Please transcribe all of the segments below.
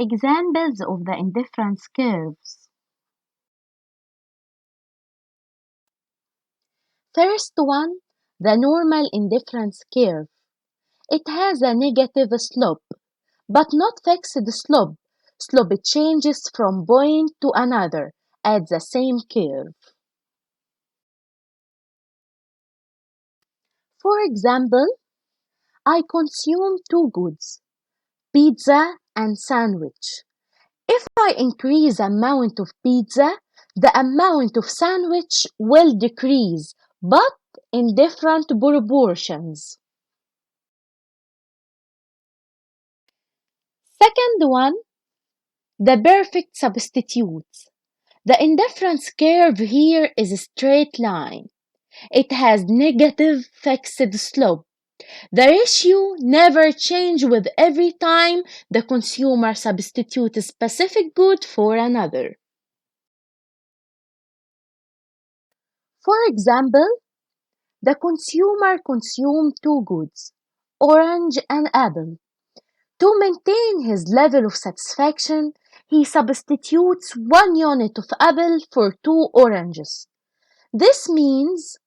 Examples of the indifference curves. First one, the normal indifference curve. It has a negative slope, but not fixed slope. Slope changes from point to another at the same curve. For example, I consume two goods, pizza and sandwich. If I increase the amount of pizza, the amount of sandwich will decrease, but in different proportions. Second one, the perfect substitutes. The indifference curve here is a straight line. It has negative fixed slope. The ratio never changes with every time the consumer substitutes a specific good for another. For example, the consumer consumes two goods, orange and apple. To maintain his level of satisfaction, he substitutes 1 unit of apple for 2 oranges. This means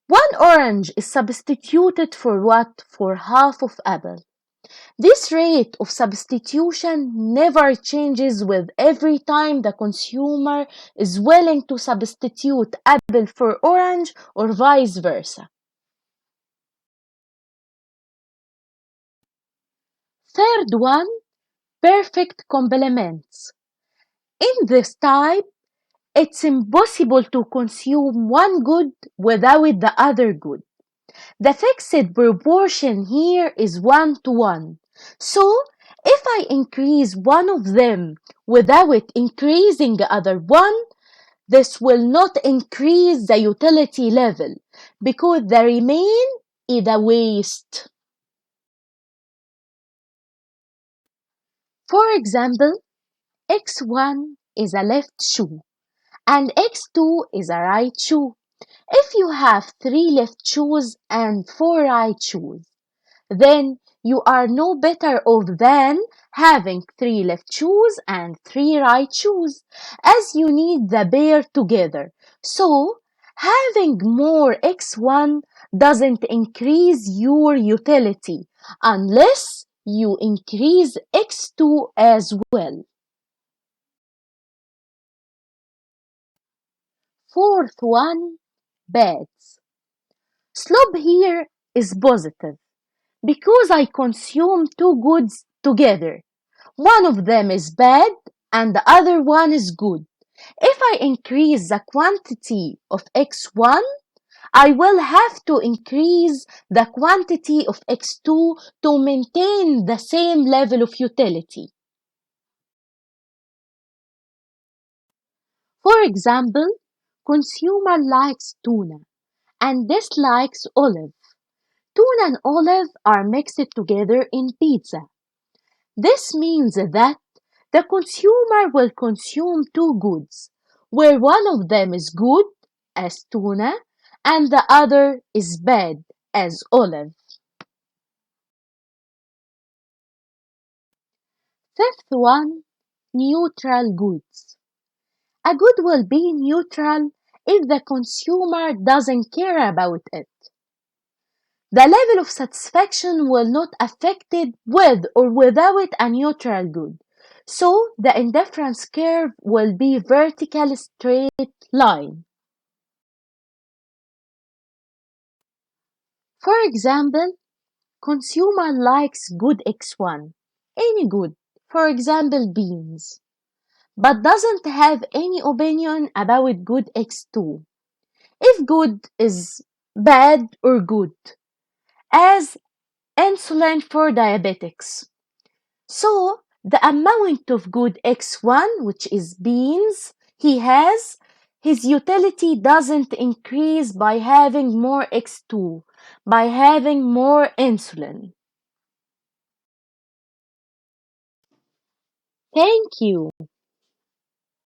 1 orange is substituted for what? For half of apple. This rate of substitution never changes with every time the consumer is willing to substitute apple for orange or vice versa. Third one, perfect complements. In this type, it's impossible to consume one good without the other good. The fixed proportion here is 1 to 1. So, if I increase one of them without increasing the other one, this will not increase the utility level because the remain is a waste. For example, x1 is a left shoe and x2 is a right shoe. If you have 3 left shoes and 4 right shoes, then you are no better off than having 3 left shoes and 3 right shoes, as you need the pair together. So, having more x1 doesn't increase your utility unless you increase x2 as well. Fourth one, beds. Slope here is positive because I consume two goods together. One of them is bad and the other one is good. If I increase the quantity of x1, I will have to increase the quantity of x2 to maintain the same level of utility. For example, consumer likes tuna and dislikes olive. Tuna and olive are mixed together in pizza. This means that the consumer will consume two goods, where one of them is good, as tuna, and the other is bad, as olive. Fifth one, neutral goods. A good will be neutral if the consumer doesn't care about it. The level of satisfaction will not affected with or without a neutral good. So the indifference curve will be vertical straight line. For example, consumer likes good x1, any good, for example beans, but doesn't have any opinion about good x2. If good is bad or good, as insulin for diabetics. So the amount of good x1, which is beans, he has, his utility doesn't increase by having more x2, by having more insulin. Thank you.